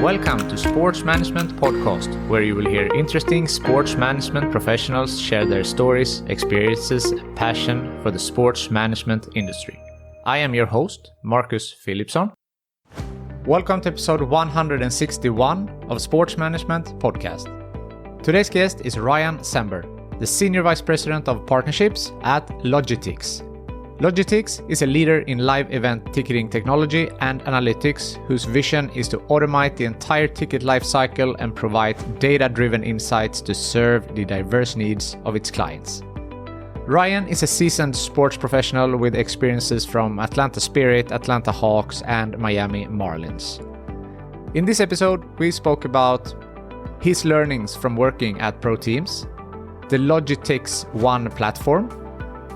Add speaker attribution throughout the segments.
Speaker 1: Welcome to Sports Management Podcast, where you will hear interesting sports management professionals share their stories, experiences, and passion for the sports management industry. I am your host, Marcus Philipsson. Welcome to episode 161 of Sports Management Podcast. Today's guest is Ryan Sember, the Senior Vice President of Partnerships at Logitech. Logitech is a leader in live event ticketing technology and analytics, whose vision is to automate the entire ticket lifecycle and provide data-driven insights to serve the diverse needs of its clients. Ryan is a seasoned sports professional with experiences from Atlanta Spirit, Atlanta Hawks, and Miami Marlins. In this episode, we spoke about his learnings from working at pro teams, the Logitech's One platform,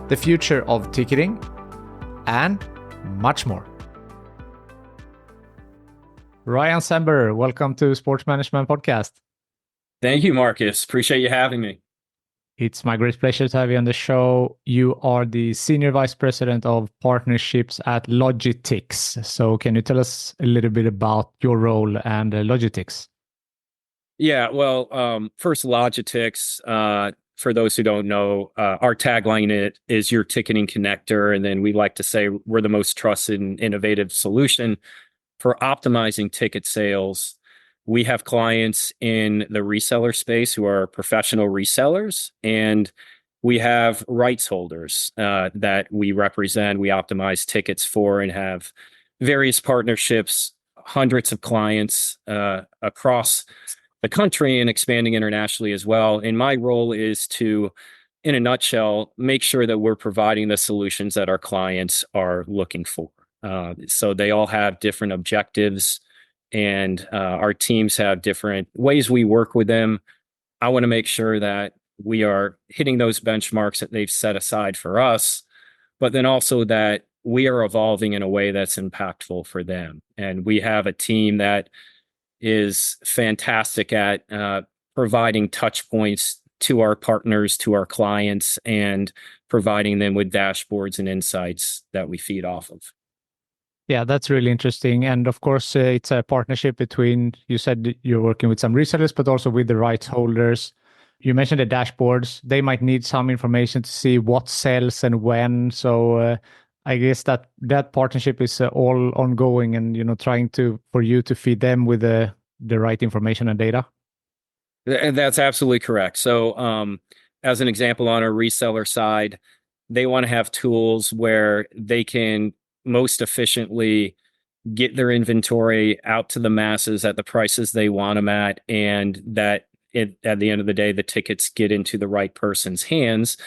Speaker 1: the future of ticketing, and much more. Ryan Sember, welcome to Sports Management Podcast.
Speaker 2: Thank you, Marcus. Appreciate you having me.
Speaker 1: It's my great pleasure to have you on the show. You are the Senior Vice President of Partnerships at Logitech. So can you tell us a little bit about your role and Logitech?
Speaker 2: Yeah, well, first Logitech, for those who don't know, our tagline is your ticketing connector. And then we like to say we're the most trusted and innovative solution for optimizing ticket sales. We have clients in the reseller space who are professional resellers, and we have rights holders that we represent. We optimize tickets for and have various partnerships, hundreds of clients across the country and expanding internationally as well. And my role is to, in a nutshell, make sure that we're providing the solutions that our clients are looking for. So they all have different objectives, and our teams have different ways we work with them. I want to make sure that we are hitting those benchmarks that they've set aside for us, but then also that we are evolving in a way that's impactful for them. And we have a team that is fantastic at providing touch points to our partners, to our clients, and providing them with dashboards and insights that we feed off of.
Speaker 1: Yeah, that's really interesting. And of course, it's a partnership between, you said you're working with some resellers, but also with the rights holders. You mentioned the dashboards. They might need some information to see what sells and when. So I guess that partnership is all ongoing and, trying for you to feed them with the right information and data.
Speaker 2: And that's absolutely correct. So as an example, on our reseller side, they want to have tools where they can most efficiently get their inventory out to the masses at the prices they want them at, and that at the end of the day, the tickets get into the right person's hands.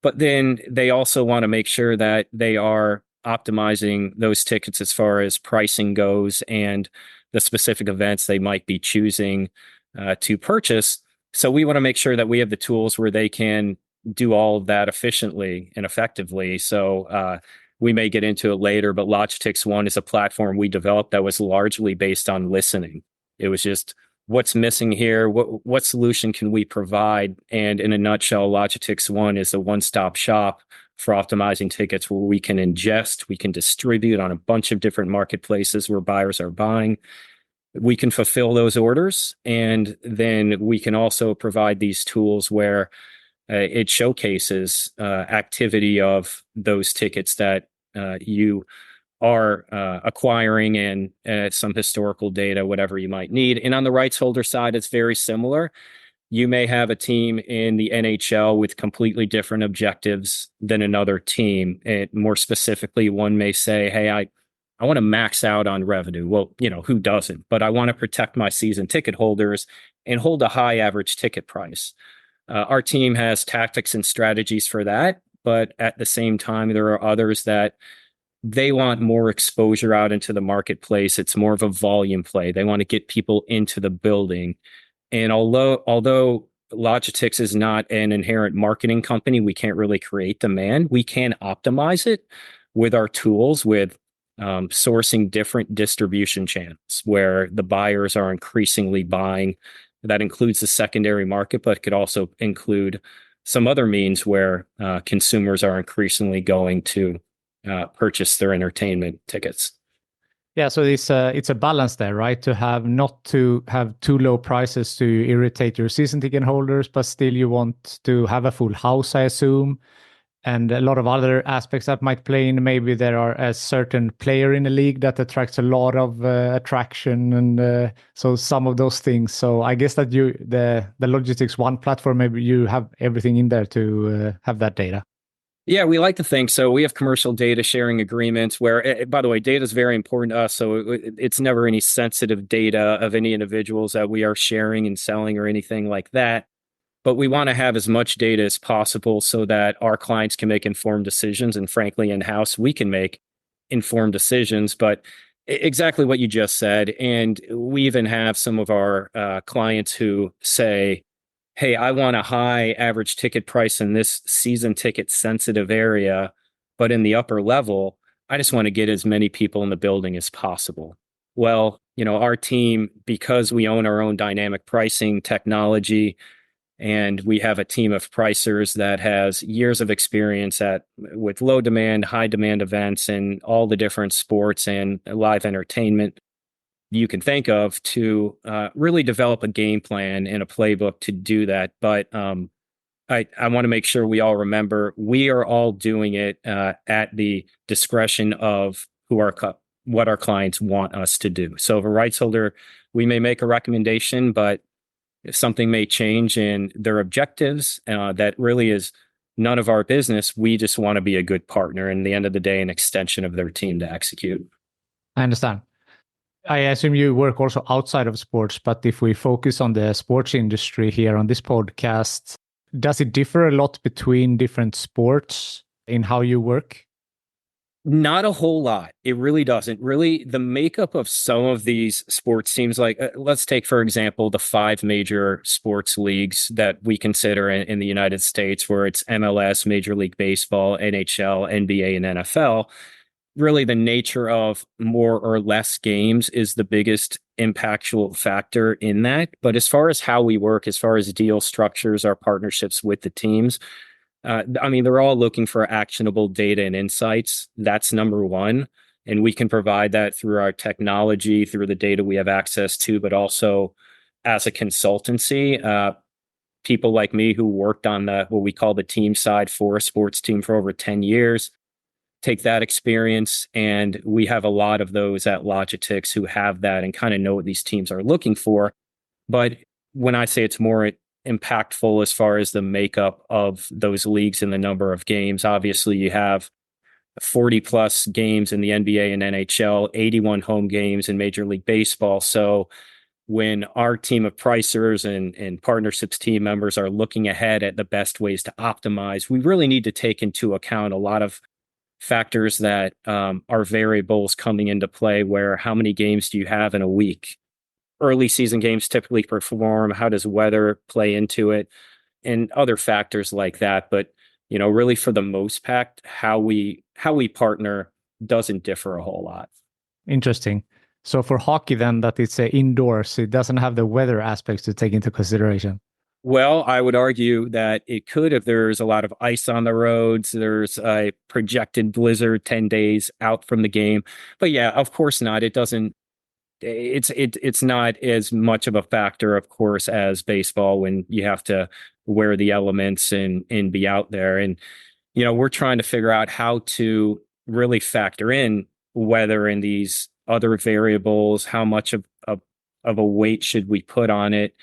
Speaker 2: But then they also want to make sure that they are optimizing those tickets as far as pricing goes and the specific events they might be choosing to purchase. So we want to make sure that we have the tools where they can do all of that efficiently and effectively. So we may get into it later, but Logitech One is a platform we developed that was largely based on listening. It was just, what's missing here? What solution can we provide? And in a nutshell, Logitech One is a one-stop shop for optimizing tickets where we can ingest, we can distribute on a bunch of different marketplaces where buyers are buying. We can fulfill those orders, and then we can also provide these tools where it showcases activity of those tickets that you are acquiring and some historical data, whatever you might need. And on the rights holder side, it's very similar. You may have a team in the NHL with completely different objectives than another team. And more specifically, one may say, hey, I want to max out on revenue. Well, who doesn't? But I want to protect my season ticket holders and hold a high average ticket price. Our team has tactics and strategies for that. But at the same time, there are others that they want more exposure out into the marketplace. It's more of a volume play. They want to get people into the building. And although Logitech is not an inherent marketing company, we can't really create demand. We can optimize it with our tools, with sourcing different distribution channels where the buyers are increasingly buying. That includes the secondary market, but could also include some other means where consumers are increasingly going to purchase their entertainment tickets.
Speaker 1: Yeah, so it's a balance there, right? To have not to have too low prices to irritate your season ticket holders, but still you want to have a full house, I assume, and a lot of other aspects that might play in. Maybe there are a certain player in the league that attracts a lot of attraction, and so some of those things. So I guess that the Logitech One platform, maybe you have everything in there to have that data.
Speaker 2: Yeah, we like to think so. We have commercial data sharing agreements where, by the way, data is very important to us. So it's never any sensitive data of any individuals that we are sharing and selling or anything like that. But we want to have as much data as possible so that our clients can make informed decisions. And frankly, in-house, we can make informed decisions. But exactly what you just said. And we even have some of our clients who say, hey, I want a high average ticket price in this season ticket sensitive area, but in the upper level, I just want to get as many people in the building as possible. Well, our team, because we own our own dynamic pricing technology, and we have a team of pricers that has years of experience with low demand, high demand events and all the different sports and live entertainment you can think of to really develop a game plan and a playbook to do that. But I want to make sure we all remember we are all doing it at the discretion of what our clients want us to do. So if a rights holder, we may make a recommendation, but if something may change in their objectives, that really is none of our business. We just want to be a good partner, and at the end of the day, an extension of their team to execute.
Speaker 1: I understand. I assume you work also outside of sports, but if we focus on the sports industry here on this podcast, does it differ a lot between different sports in how you work?
Speaker 2: Not a whole lot. It really doesn't. Really, the makeup of some of these sports seems like, let's take, for example, the 5 major sports leagues that we consider in the United States, where it's MLS, Major League Baseball, NHL, NBA, and NFL. Really, the nature of more or less games is the biggest impactful factor in that. But as far as how we work, as far as deal structures, our partnerships with the teams, they're all looking for actionable data and insights. That's number one. And we can provide that through our technology, through the data we have access to, but also as a consultancy. People like me who worked on what we call the team side for a sports team for over 10 years, take that experience. And we have a lot of those at Logitechs who have that and kind of know what these teams are looking for. But when I say it's more impactful as far as the makeup of those leagues and the number of games, obviously you have 40 plus games in the NBA and NHL, 81 home games in Major League Baseball. So when our team of pricers and partnerships team members are looking ahead at the best ways to optimize, we really need to take into account a lot of factors that are variables coming into play, where how many games do you have in a week? Early season games typically perform. How does weather play into it? And other factors like that. But, really for the most part, how we partner doesn't differ a whole lot.
Speaker 1: Interesting. So for hockey then, that it's indoors, it doesn't have the weather aspects to take into consideration.
Speaker 2: Well, I would argue that it could if there's a lot of ice on the roads, there's a projected blizzard 10 days out from the game. But yeah, of course not. It doesn't. It's not as much of a factor, of course, as baseball when you have to wear the elements and be out there. And, we're trying to figure out how to really factor in weather and these other variables, how much of a weight should we put on it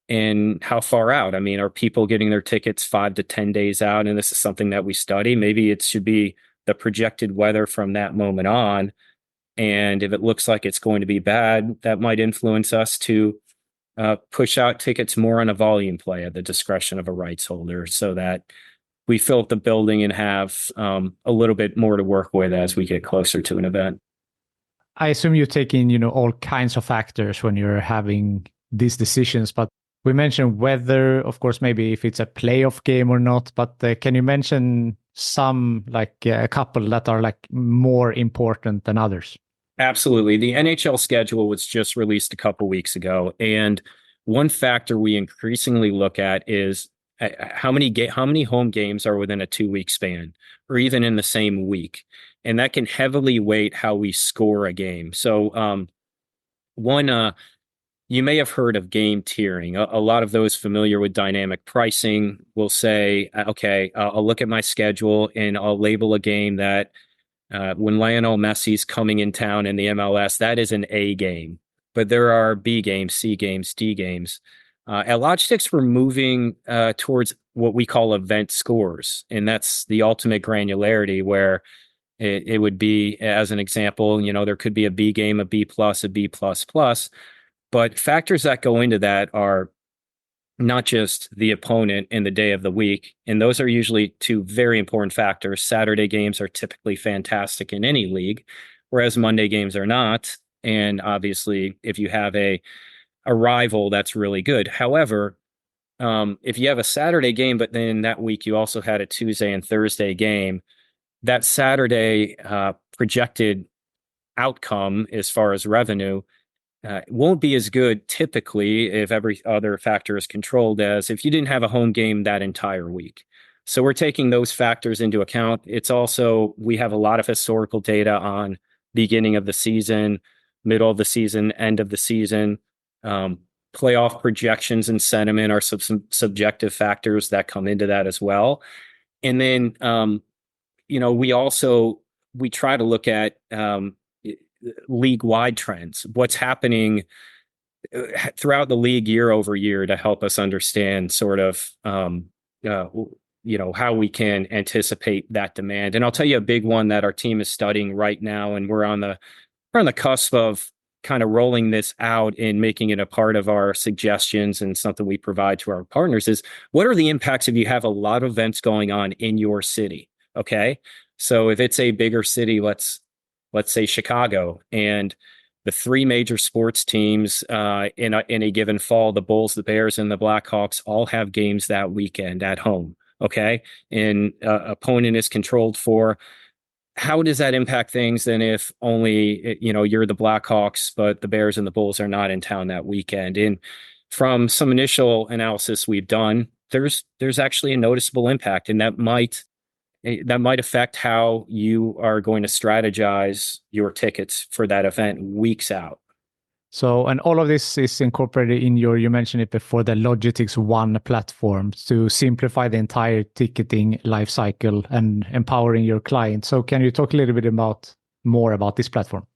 Speaker 2: and how far out? Are people getting their tickets 5 to 10 days out? And this is something that we study. Maybe it should be the projected weather from that moment on. And if it looks like it's going to be bad, that might influence us to push out tickets more on a volume play at the discretion of a rights holder so that we fill up the building and have a little bit more to work with as we get closer to an event.
Speaker 1: I assume you take in, all kinds of factors when you're having these decisions, but we mentioned weather, of course, maybe if it's a playoff game or not, but can you mention some, like a couple that are like more important than others?
Speaker 2: Absolutely. The NHL schedule was just released a couple weeks ago. And one factor we increasingly look at is How many home games are within a 2 week span, or even in the same week, and that can heavily weight how we score a game. So one you may have heard of game tiering. A lot of those familiar with dynamic pricing will say, okay, I'll look at my schedule and I'll label a game that when Lionel Messi's coming in town in the MLS, that is an A game. But there are B games, C games, D games. At Logitech, we're moving towards what we call event scores. And that's the ultimate granularity where it would be, as an example, there could be a B game, a B plus, a B plus plus. But factors that go into that are not just the opponent and the day of the week. And those are usually two very important factors. Saturday games are typically fantastic in any league, whereas Monday games are not. And obviously, if you have a rival, that's really good. However, if you have a Saturday game, but then that week you also had a Tuesday and Thursday game, that Saturday projected outcome as far as revenue won't be as good typically if every other factor is controlled as if you didn't have a home game that entire week. So we're taking those factors into account. It's also, we have a lot of historical data on beginning of the season, middle of the season, end of the season. Playoff projections and sentiment are some subjective factors that come into that as well. And then, we try to look at league-wide trends, what's happening throughout the league year over year to help us understand sort of, how we can anticipate that demand. And I'll tell you a big one that our team is studying right now, and we're on the cusp of kind of rolling this out and making it a part of our suggestions and something we provide to our partners is, what are the impacts if you have a lot of events going on in your city? Okay. So if it's a bigger city, let's say Chicago, and the three major sports teams in a given fall, the Bulls, the Bears, and the Blackhawks all have games that weekend at home. Okay. And opponent is controlled for. How does that impact things then if only, you're the Blackhawks, but the Bears and the Bulls are not in town that weekend? And from some initial analysis we've done, there's actually a noticeable impact, and that might affect how you are going to strategize your tickets for that event weeks out.
Speaker 1: So, and all of this is incorporated in you mentioned it before, the Logitech One platform to simplify the entire ticketing life cycle and empowering your clients. So can you talk a little bit more about this platform?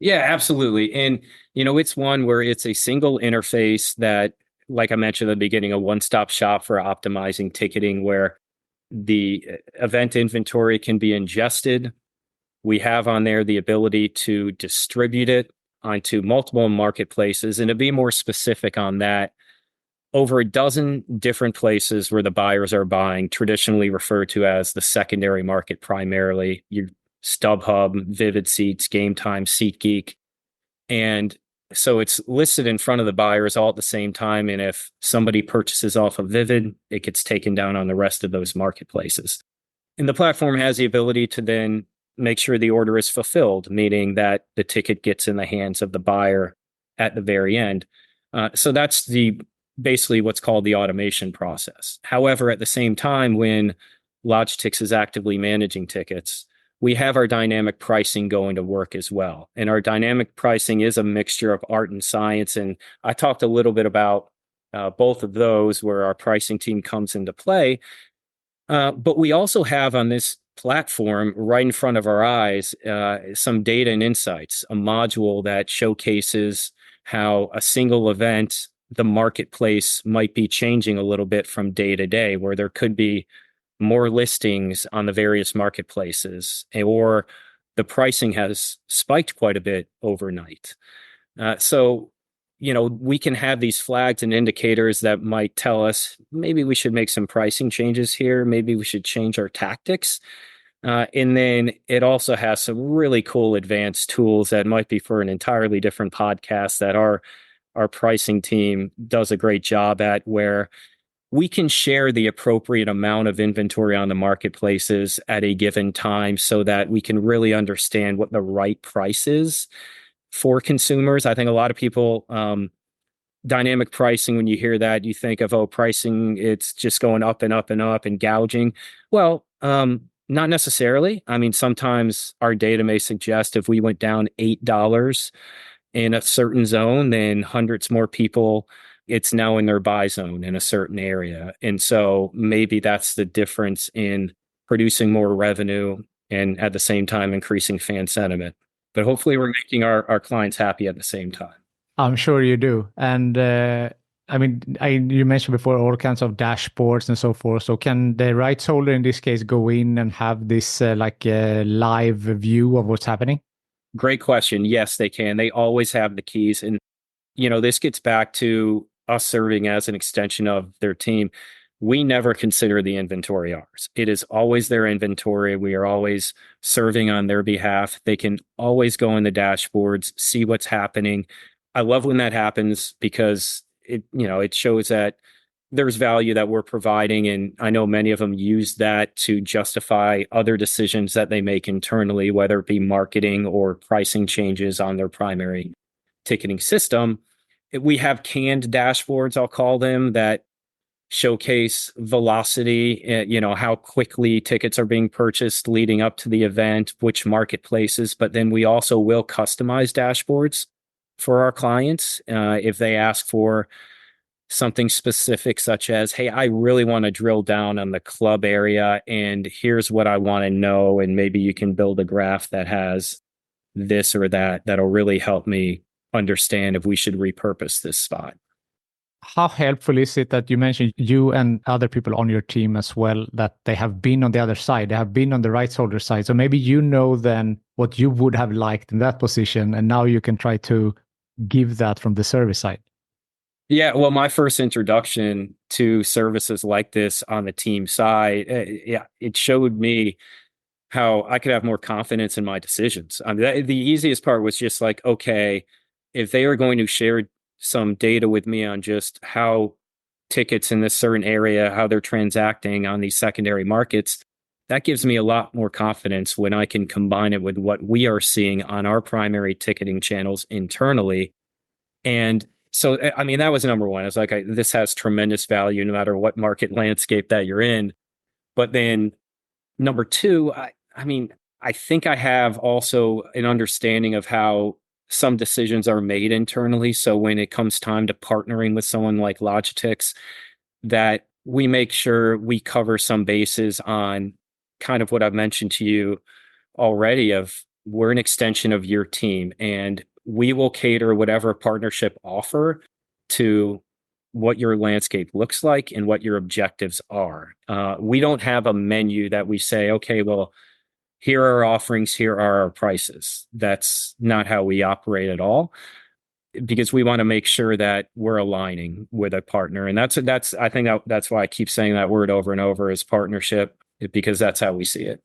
Speaker 2: Yeah, absolutely. And, it's one where it's a single interface that, like I mentioned at the beginning, a one-stop shop for optimizing ticketing where the event inventory can be ingested. We have on there the ability to distribute it onto multiple marketplaces. And to be more specific on that, over a dozen different places where the buyers are buying, traditionally referred to as the secondary market primarily, your StubHub, Vivid Seats, Game Time, SeatGeek. And so it's listed in front of the buyers all at the same time. And if somebody purchases off of Vivid, it gets taken down on the rest of those marketplaces. And the platform has the ability to then make sure the order is fulfilled, meaning that the ticket gets in the hands of the buyer at the very end. So that's basically what's called the automation process. However, at the same time, when Logitech is actively managing tickets, we have our dynamic pricing going to work as well. And our dynamic pricing is a mixture of art and science. And I talked a little bit about both of those where our pricing team comes into play. But we also have on this platform right in front of our eyes some data and insights, a module that showcases how a single event, the marketplace might be changing a little bit from day to day, where there could be more listings on the various marketplaces, or the pricing has spiked quite a bit overnight. So, we can have these flags and indicators that might tell us maybe we should make some pricing changes here. Maybe we should change our tactics. And then it also has some really cool advanced tools that might be for an entirely different podcast that our pricing team does a great job at, where we can share the appropriate amount of inventory on the marketplaces at a given time so that we can really understand what the right price is for consumers. I think a lot of people dynamic pricing, when you hear that, you think of, oh, pricing, it's just going up and up and up and gouging. Well, not necessarily. I mean, sometimes our data may suggest if we went down $8 in a certain zone, then hundreds more people, it's now in their buy zone in a certain area. And so maybe that's the difference in producing more revenue and at the same time increasing fan sentiment. But hopefully we're making our clients happy at the same time.
Speaker 1: I'm sure you do. And I mean, you mentioned before all kinds of dashboards and so forth. So can the rights holder in this case go in and have this live view of what's happening?
Speaker 2: Great question. Yes, they can. They always have the keys. And, this gets back to us serving as an extension of their team. We never consider the inventory ours. It is always their inventory. We are always serving on their behalf. They can always go in the dashboards, see what's happening. I love when that happens because it shows that there's value that we're providing. And I know many of them use that to justify other decisions that they make internally, whether it be marketing or pricing changes on their primary ticketing system. We have canned dashboards, I'll call them, that showcase velocity, how quickly tickets are being purchased leading up to the event, which marketplaces. But then we also will customize dashboards for our clients if they ask for something specific, such as, hey, I really want to drill down on the club area and here's what I want to know. And maybe you can build a graph that has this or that'll really help me understand if we should repurpose this spot.
Speaker 1: How helpful is it that you mentioned you and other people on your team as well, that they have been on the other side, they have been on the rights holder side. So maybe then what you would have liked in that position, and now you can try to give that from the service side.
Speaker 2: Yeah, well, my first introduction to services like this on the team side, it showed me how I could have more confidence in my decisions. I mean, the easiest part was just like, okay, if they are going to share some data with me on just how tickets in this certain area, how they're transacting on these secondary markets, that gives me a lot more confidence when I can combine it with what we are seeing on our primary ticketing channels internally. And so, I mean, that was number one. It's like, this has tremendous value no matter what market landscape that you're in. But then number two, I think I have also an understanding of how some decisions are made internally. So when it comes time to partnering with someone like Logitechs, that we make sure we cover some bases on kind of what I've mentioned to you already of we're an extension of your team and we will cater whatever partnership offer to what your landscape looks like and what your objectives are. We don't have a menu that we say, okay, well, here are our offerings, here are our prices. That's not how we operate at all, because we want to make sure that we're aligning with a partner. And that's I think that's why I keep saying that word over and over, is partnership, because that's how we see it.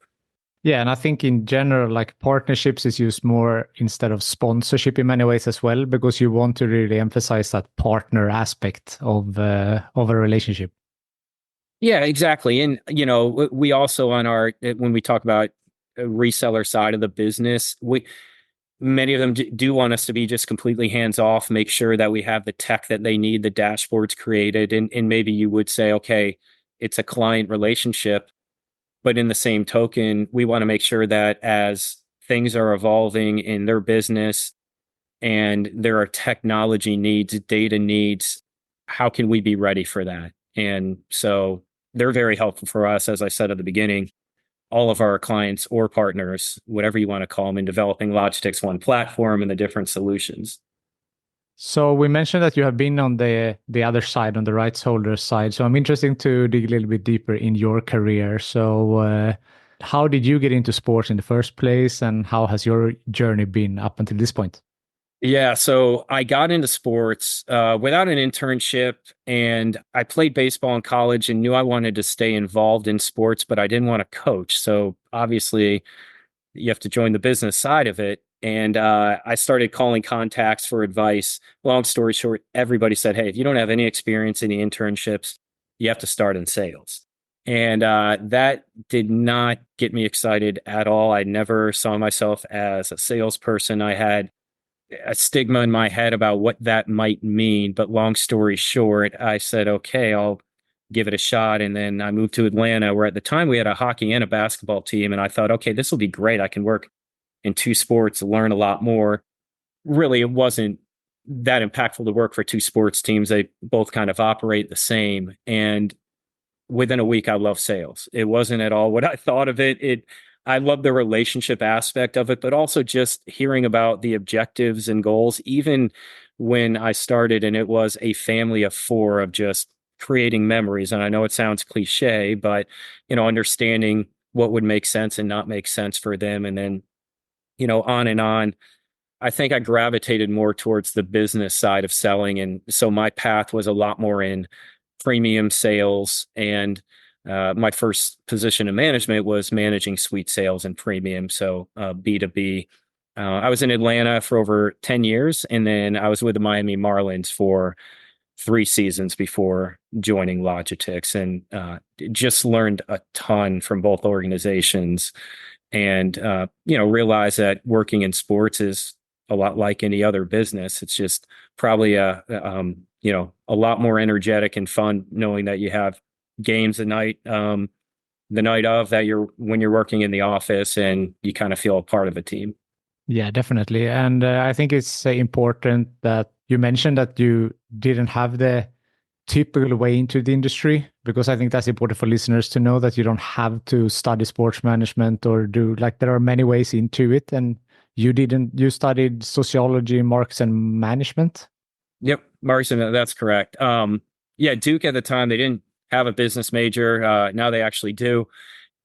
Speaker 1: Yeah, and I think in general, like partnerships is used more instead of sponsorship in many ways as well, because you want to really emphasize that partner aspect of a relationship.
Speaker 2: Yeah, exactly. And, we also when we talk about a reseller side of the business, many of them do want us to be just completely hands off, make sure that we have the tech that they need, the dashboards created. And maybe you would say, okay, it's a client relationship. But in the same token, we want to make sure that as things are evolving in their business and there are technology needs, data needs, how can we be ready for that? And so they're very helpful for us, as I said at the beginning, all of our clients or partners, whatever you want to call them, in developing Logitech's One platform and the different solutions.
Speaker 1: So we mentioned that you have been on the other side, on the rights holder side. So I'm interested to dig a little bit deeper in your career. So how did you get into sports in the first place, and how has your journey been up until this point?
Speaker 2: Yeah, so I got into sports without an internship, and I played baseball in college and knew I wanted to stay involved in sports, but I didn't want to coach. So obviously, you have to join the business side of it. And I started calling contacts for advice. Long story short, everybody said, hey, if you don't have any experience in the internships, you have to start in sales. And that did not get me excited at all. I never saw myself as a salesperson. I had a stigma in my head about what that might mean. But long story short, I said, okay, I'll give it a shot. And then I moved to Atlanta, where at the time we had a hockey and a basketball team. And I thought, okay, this will be great. I can work in two sports, learn a lot more. Really, it wasn't that impactful to work for two sports teams. They both kind of operate the same. And within a week, I love sales. It wasn't at all what I thought of it. I love the relationship aspect of it, but also just hearing about the objectives and goals, even when I started and it was a family of four of just creating memories. And I know it sounds cliche, but, understanding what would make sense and not make sense for them. And then, on and on. I think I gravitated more towards the business side of selling. And so my path was a lot more in premium sales. And my first position in management was managing suite sales and premium. So B2B. I was in Atlanta for over 10 years. And then I was with the Miami Marlins for 3 seasons before joining Logitechs, and just learned a ton from both organizations. And, realize that working in sports is a lot like any other business. It's just probably a lot more energetic and fun knowing that you have games the night of that when you're working in the office and you kind of feel a part of a team.
Speaker 1: Yeah, definitely. And I think it's important that you mentioned that you didn't have the typical way into the industry, because I think that's important for listeners to know that you don't have to study sports management or there are many ways into it. And you studied sociology, markets and management.
Speaker 2: Yep. Markson, that's correct. Yeah, Duke at the time, they didn't have a business major. Now they actually do.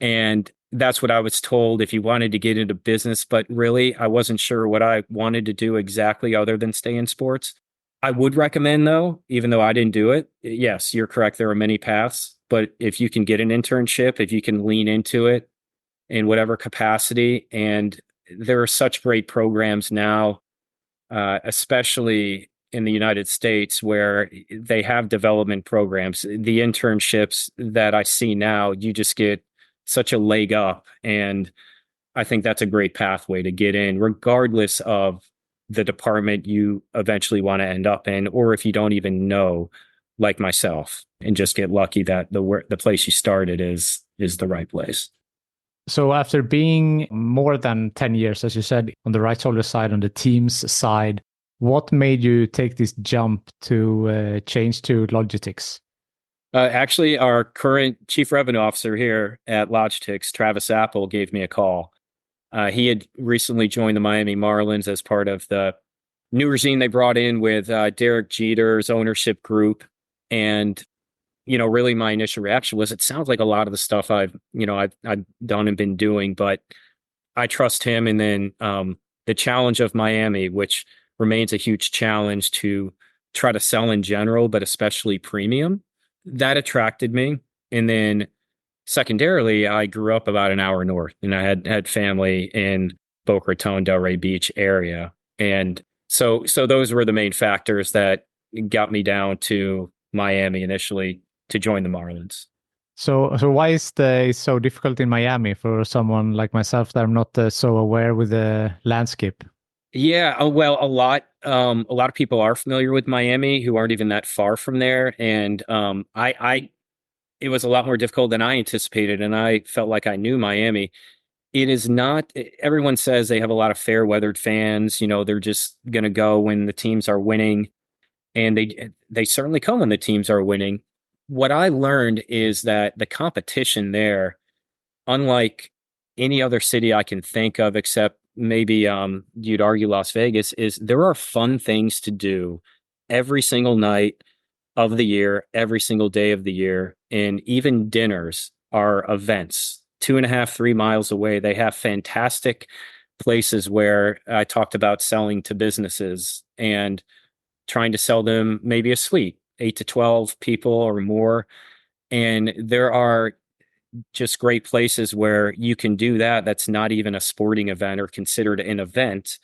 Speaker 2: And that's what I was told if you wanted to get into business. But really, I wasn't sure what I wanted to do exactly other than stay in sports. I would recommend, though, even though I didn't do it, yes, you're correct. There are many paths. But if you can get an internship, if you can lean into it in whatever capacity, and there are such great programs now, especially in the United States, where they have development programs. The internships that I see now, you just get such a leg up. And I think that's a great pathway to get in, regardless of the department you eventually want to end up in, or if you don't even know, like myself, and just get lucky that the place you started is the right place.
Speaker 1: So after being more than 10 years, as you said, on the right shoulder side, on the team's side, what made you take this jump to change to Logitechs?
Speaker 2: Actually, our current chief revenue officer here at Logitechs, Travis Apple, gave me a call. He had recently joined the Miami Marlins as part of the new regime they brought in with Derek Jeter's ownership group. And, really my initial reaction was, it sounds like a lot of the stuff I've done and been doing, but I trust him. And then the challenge of Miami, which remains a huge challenge to try to sell in general, but especially premium, that attracted me. And then secondarily, I grew up about an hour north, and I had family in Boca Raton, Delray Beach area. And so those were the main factors that got me down to Miami initially to join the Marlins.
Speaker 1: So why is it so difficult in Miami for someone like myself that I'm not so aware with the landscape?
Speaker 2: Yeah, well, a lot of people are familiar with Miami who aren't even that far from there, and it was a lot more difficult than I anticipated, and I felt like I knew Miami. It is not. Everyone says they have a lot of fair weathered fans. They're just going to go when the teams are winning, and they certainly come when the teams are winning. What I learned is that the competition there, unlike any other city I can think of, except maybe you'd argue Las Vegas, is there are fun things to do every single night of the year, every single day of the year. And even dinners are events 2.5, 3 miles away. They have fantastic places where I talked about selling to businesses and trying to sell them maybe a suite, 8 to 12 people or more. And there are just great places where you can do that. That's not even a sporting event or considered an event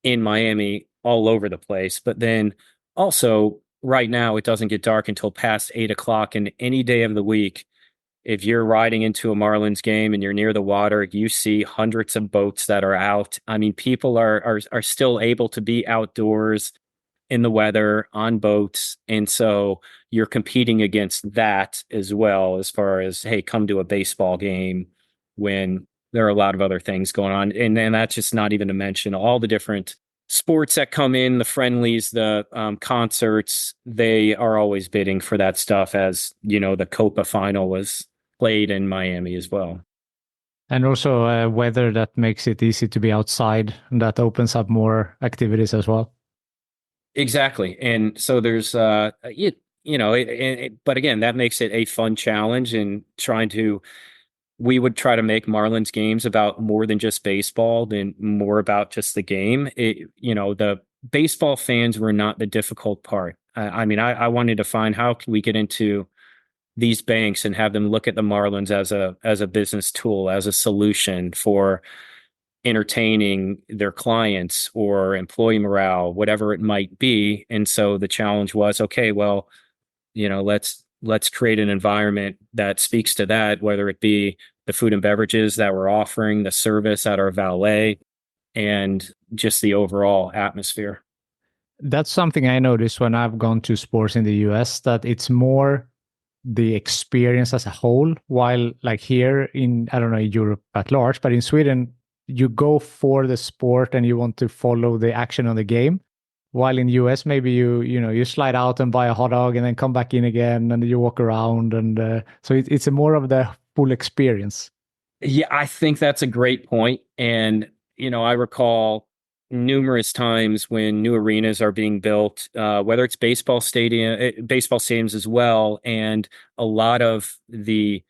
Speaker 2: in Miami, all over the place. But then also, right now, it doesn't get dark until past 8 o'clock, and any day of the week, if you're riding into a Marlins game and you're near the water, you see hundreds of boats that are out. I mean, people are still able to be outdoors in the weather on boats. And so you're competing against that as well, as far as, hey, come to a baseball game when there are a lot of other things going on. And then that's just not even to mention all the different sports that come in, the friendlies, the concerts. They are always bidding for that stuff, as you know, the Copa final was played in Miami as well.
Speaker 1: And also weather that makes it easy to be outside, and that opens up more activities as well.
Speaker 2: Exactly. And so there's but again, that makes it a fun challenge, and we would try to make Marlins games about more than just baseball, than more about just the game. The baseball fans were not the difficult part. I mean, I wanted to find, how can we get into these banks and have them look at the Marlins as a business tool, as a solution for entertaining their clients or employee morale, whatever it might be. And so the challenge was, okay, well, let's create an environment that speaks to that, whether it be the food and beverages that we're offering, the service at our valet, and just the overall atmosphere.
Speaker 1: That's something I noticed when I've gone to sports in the US, that it's more the experience as a whole, while like here in, I don't know, Europe at large, but in Sweden, you go for the sport and you want to follow the action on the game. While in US, maybe you slide out and buy a hot dog and then come back in again and you walk around. And so it's a more of the full experience.
Speaker 2: Yeah, I think that's a great point. And, I recall numerous times when new arenas are being built, whether it's baseball stadiums as well. And a lot of the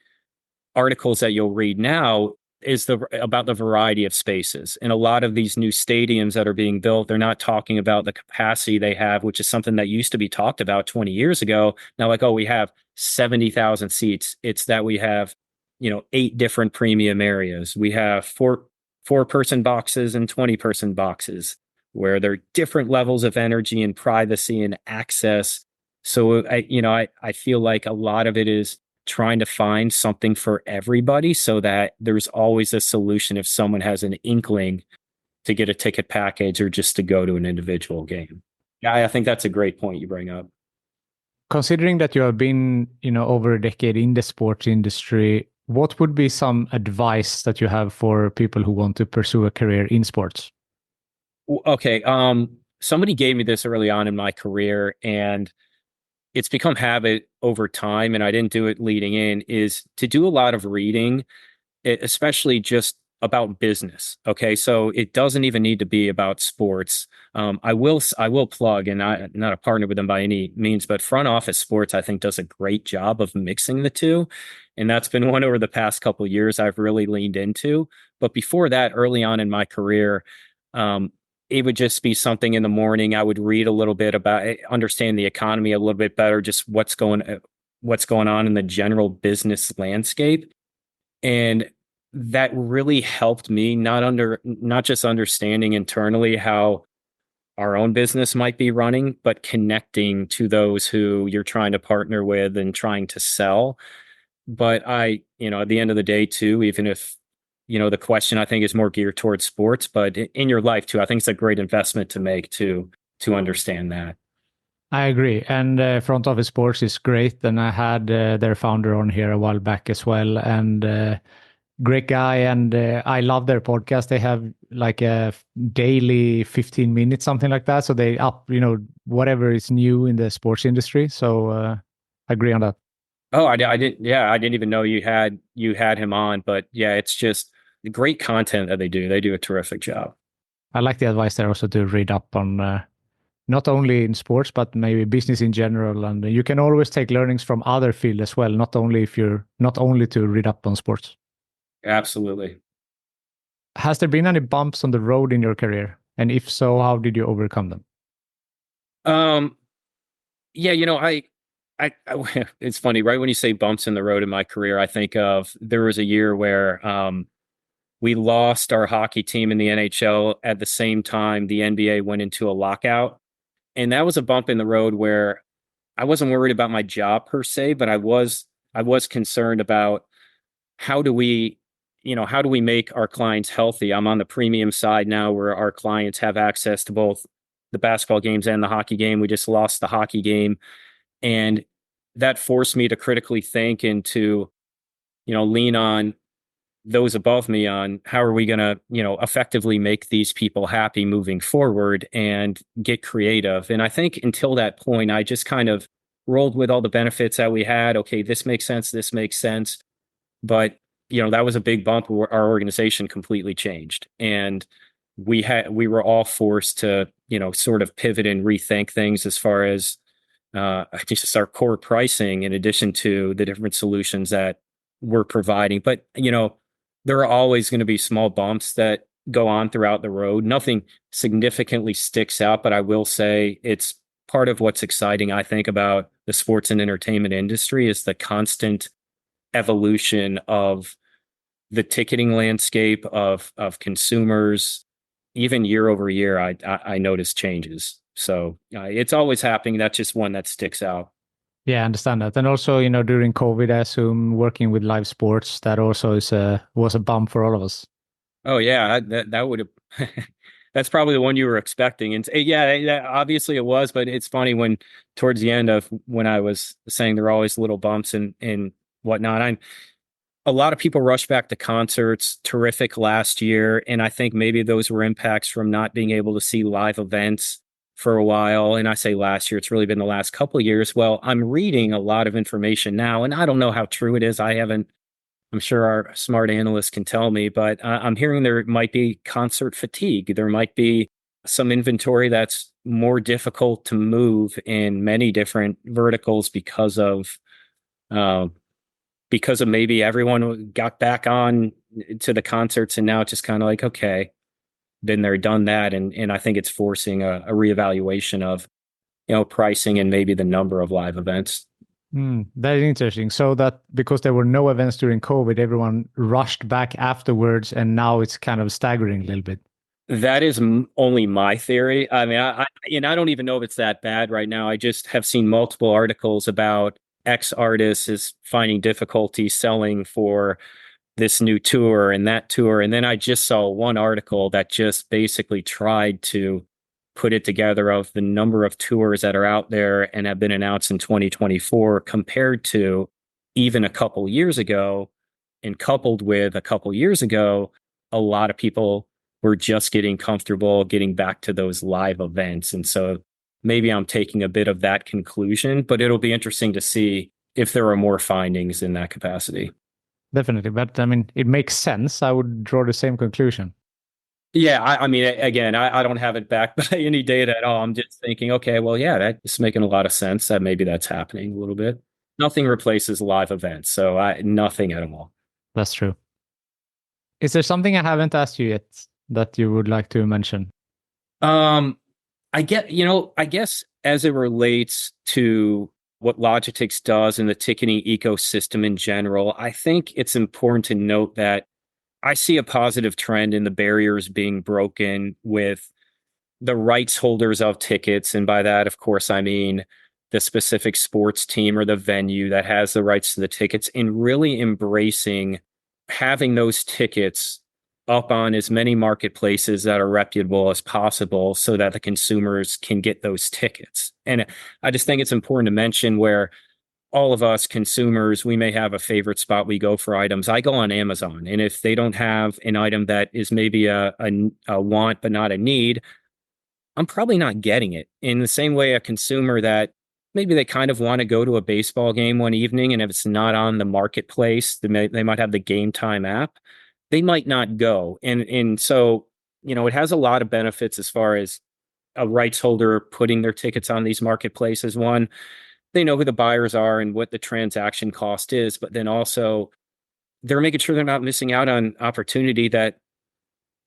Speaker 2: articles that you'll read now is about the variety of spaces. And a lot of these new stadiums that are being built, they're not talking about the capacity they have, which is something that used to be talked about 20 years ago. Now, like, oh, we have 70,000 seats. It's that we have, 8 different premium areas. We have four-person boxes and 20-person boxes, where there are different levels of energy and privacy and access. So I feel like a lot of it is trying to find something for everybody, so that there's always a solution if someone has an inkling to get a ticket package or just to go to an individual game. Yeah, I think that's a great point you bring up.
Speaker 1: Considering that you have been, over a decade in the sports industry, what would be some advice that you have for people who want to pursue a career in sports?
Speaker 2: Okay. Somebody gave me this early on in my career, and it's become habit over time, and I didn't do it leading in, is to do a lot of reading, especially just about business. Okay. So it doesn't even need to be about sports. I will plug, and I'm not a partner with them by any means, but Front Office Sports, I think, does a great job of mixing the two. And that's been one over the past couple of years I've really leaned into. But before that, early on in my career, it would just be something in the morning. I would read a little bit about understand the economy a little bit better, just what's going on in the general business landscape. And that really helped me not just understanding internally how our own business might be running, but connecting to those who you're trying to partner with and trying to sell. But at the end of the day too, even if, the question I think is more geared towards sports, but in your life too, I think it's a great investment to make to understand that.
Speaker 1: I agree. And Front Office Sports is great. And I had their founder on here a while back as well. And great guy. And I love their podcast. They have like a daily 15 minutes, something like that. So they whatever is new in the sports industry. So I agree on that.
Speaker 2: Oh, I didn't. Yeah, I didn't even know you had him on. But yeah, it's just great content that they do. They do a terrific job.
Speaker 1: I like the advice there also to read up on not only in sports, but maybe business in general. And you can always take learnings from other fields as well, not only to read up on sports.
Speaker 2: Absolutely.
Speaker 1: Has there been any bumps on the road in your career? And if so, how did you overcome them?
Speaker 2: Yeah, I it's funny, right when you say bumps in the road in my career, I think of, there was a year where we lost our hockey team in the NHL at the same time the NBA went into a lockout. And that was a bump in the road where I wasn't worried about my job per se, but I was I was concerned about how do we, how do we make our clients healthy? I'm on the premium side now where our clients have access to both the basketball games and the hockey game. We just lost the hockey game. And that forced me to critically think and to, lean on those above me on how are we going to, effectively make these people happy moving forward and get creative. And I think until that point, I just kind of rolled with all the benefits that we had. Okay, this makes sense. This makes sense. But, that was a big bump where our organization completely changed. And we were all forced to, sort of pivot and rethink things as far as just our core pricing in addition to the different solutions that we're providing. But, there are always going to be small bumps that go on throughout the road. Nothing significantly sticks out, but I will say it's part of what's exciting, I think, about the sports and entertainment industry is the constant evolution of the ticketing landscape of consumers. Even year over year, I notice changes. So it's always happening. That's just one that sticks out.
Speaker 1: Yeah, I understand that. And also, during COVID, I assume working with live sports, that also was a bump for all of us.
Speaker 2: Oh yeah, that would have. That's probably the one you were expecting, and yeah, obviously it was. But it's funny when towards the end of when I was saying there are always little bumps and whatnot. A lot of people rush back to concerts. Terrific last year, and I think maybe those were impacts from not being able to see live events for a while. And I say last year, it's really been the last couple of years. Well, I'm reading a lot of information now, and I don't know how true it is. I'm sure our smart analysts can tell me, but I'm hearing there might be concert fatigue. There might be some inventory that's more difficult to move in many different verticals because of maybe everyone got back on to the concerts and now it's just kind of like, okay, been there, done that. And I think it's forcing a reevaluation of, pricing and maybe the number of live events.
Speaker 1: That is interesting. So that because there were no events during COVID, everyone rushed back afterwards, and now it's kind of staggering a little bit.
Speaker 2: That is only my theory. I mean, I don't even know if it's that bad right now. I just have seen multiple articles about X artist is finding difficulty selling for this new tour and that tour. And then I just saw one article that just basically tried to put it together of the number of tours that are out there and have been announced in 2024 compared to even a couple years ago, and coupled with a couple years ago, a lot of people were just getting comfortable getting back to those live events. And so maybe I'm taking a bit of that conclusion, but it'll be interesting to see if there are more findings in that capacity.
Speaker 1: Definitely. But I mean, it makes sense. I would draw the same conclusion.
Speaker 2: Yeah, I mean, again, I don't have it backed by any data at all. I'm just thinking, okay, well, yeah, that's making a lot of sense that maybe that's happening a little bit. Nothing replaces live events, so nothing at all.
Speaker 1: That's true. Is there something I haven't asked you yet that you would like to mention?
Speaker 2: I guess as it relates to what Logitech does in the ticketing ecosystem in general, I think it's important to note that I see a positive trend in the barriers being broken with the rights holders of tickets. And by that, of course, I mean the specific sports team or the venue that has the rights to the tickets, and really embracing having those tickets up on as many marketplaces that are reputable as possible so that the consumers can get those tickets. And I just think it's important to mention where all of us consumers, we may have a favorite spot we go for items. I go on Amazon, and if they don't have an item that is maybe a want but not a need, I'm probably not getting it. In the same way, a consumer that maybe they kind of want to go to a baseball game one evening, and if it's not on the marketplace, they might have the Game Time app, they might not go. And so, it has a lot of benefits as far as a rights holder putting their tickets on these marketplaces. One, they know who the buyers are and what the transaction cost is, but then also they're making sure they're not missing out on opportunity that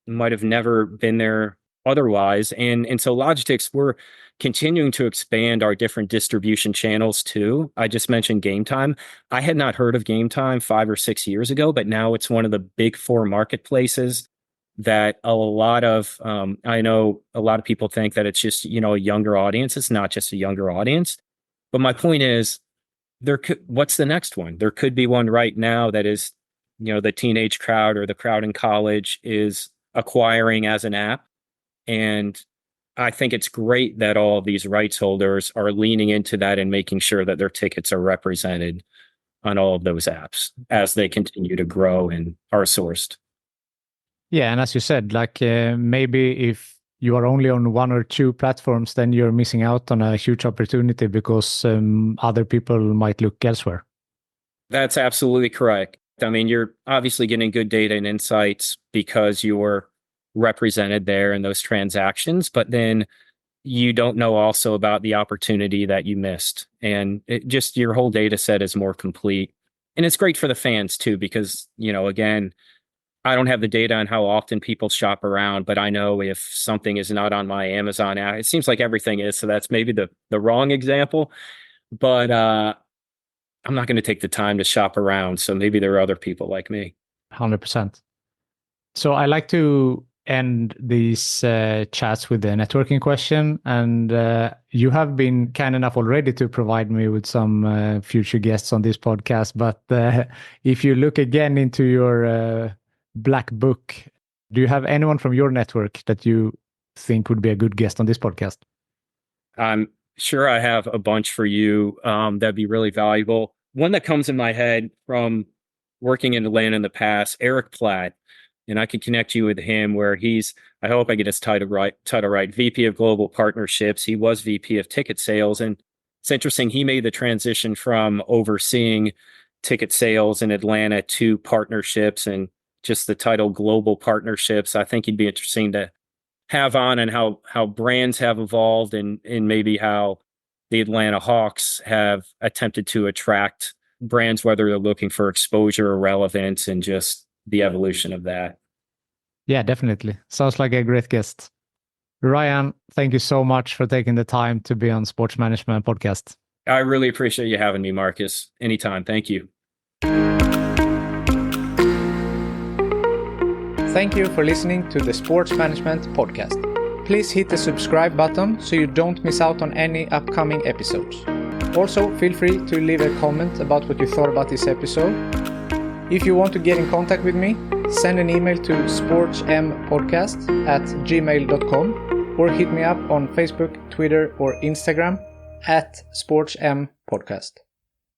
Speaker 2: might have never been there otherwise. And so Logitech's, we're continuing to expand our different distribution channels too. I just mentioned Game Time. I had not heard of Game Time 5 or 6 years ago, but now it's one of the big four marketplaces that a lot of, I know a lot of people think that it's just, a younger audience. It's not just a younger audience. But my point is, what's the next one? There could be one right now that is, the teenage crowd or the crowd in college is acquiring as an app. And I think it's great that all of these rights holders are leaning into that and making sure that their tickets are represented on all of those apps as they continue to grow and are sourced.
Speaker 1: Yeah, and as you said, like maybe if you are only on one or two platforms, then you're missing out on a huge opportunity because other people might look elsewhere.
Speaker 2: That's absolutely correct. I mean, you're obviously getting good data and insights because you're represented there in those transactions, but then you don't know also about the opportunity that you missed. And your whole data set is more complete. And it's great for the fans too, because, again, I don't have the data on how often people shop around, but I know if something is not on my Amazon app, it seems like everything is. So that's maybe the wrong example, but I'm not going to take the time to shop around. So maybe there are other people like me.
Speaker 1: 100%. So I like to end these chats with a networking question. And you have been kind enough already to provide me with some future guests on this podcast. But if you look again into your black book, do you have anyone from your network that you think would be a good guest on this podcast?
Speaker 2: I'm sure I have a bunch for you that'd be really valuable. One that comes in my head from working in Atlanta in the past, Eric Platt. And I can connect you with him where I hope I get his title right, VP of Global Partnerships. He was VP of Ticket Sales. And it's interesting, he made the transition from overseeing ticket sales in Atlanta to partnerships and just the title Global Partnerships. I think he'd be interesting to have on, and how brands have evolved and maybe how the Atlanta Hawks have attempted to attract brands, whether they're looking for exposure or relevance, and just the evolution of that.
Speaker 1: Yeah, definitely. Sounds like a great guest. Ryan, thank you so much for taking the time to be on Sports Management Podcast.
Speaker 2: I really appreciate you having me, Marcus. Anytime. Thank you.
Speaker 1: Thank you for listening to the Sports Management Podcast. Please hit the subscribe button so you don't miss out on any upcoming episodes. Also, feel free to leave a comment about what you thought about this episode. If you want to get in contact with me, send an email to sportsmpodcast@gmail.com or hit me up on Facebook, Twitter, or Instagram @sportmpodcast.